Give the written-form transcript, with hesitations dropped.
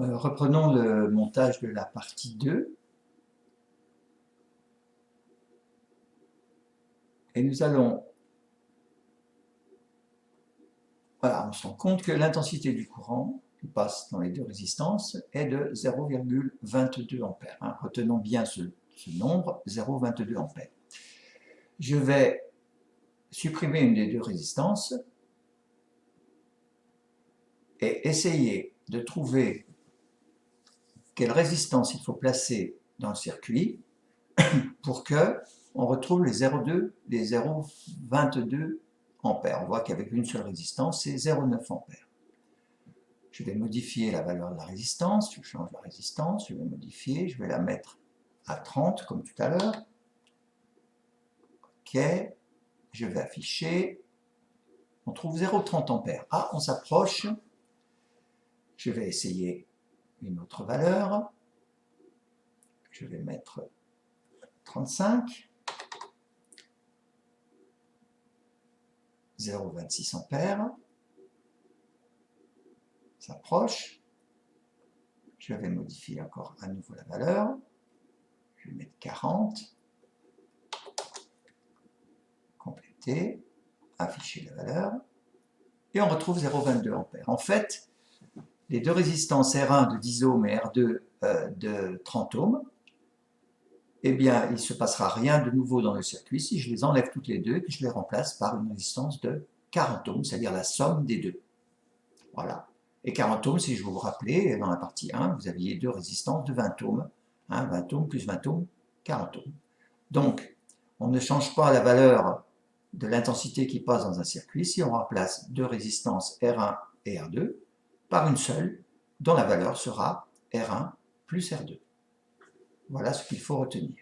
reprenons le montage de la partie 2. Et nous allons... Voilà, on se rend compte que l'intensité du courant qui passe dans les deux résistances est de 0,22 ampères. Hein. Retenons bien ce nombre, 0,22 ampères. Je vais supprimer une des deux résistances et essayer de trouver quelle résistance il faut placer dans le circuit pour que on retrouve les 0,22 ampères. On voit qu'avec une seule résistance, c'est 0,9 ampères. Je vais modifier la valeur de la résistance, je change la résistance, je vais modifier, je vais la mettre à 30 comme tout à l'heure. OK, je vais afficher, on trouve 0,30 ampères. Ah, on s'approche, je vais essayer une autre valeur, je vais mettre 35, 0,26 ampères, s'approche, je vais modifier encore à nouveau la valeur, je vais mettre 40, compléter, afficher la valeur, et on retrouve 0,22 ampères. En fait, les deux résistances R1 de 10 ohms et R2 de 30 ohms, eh bien, il ne se passera rien de nouveau dans le circuit si je les enlève toutes les deux et que je les remplace par une résistance de 40 ohms, c'est-à-dire la somme des deux. Voilà. Et 40 ohms, si je vous rappelez, dans la partie 1, vous aviez deux résistances de 20 ohms. 20 ohms plus 20 ohms, 40 ohms. Donc, on ne change pas la valeur de l'intensité qui passe dans un circuit si on remplace deux résistances R1 et R2 par une seule, dont la valeur sera R1 plus R2. Voilà ce qu'il faut retenir.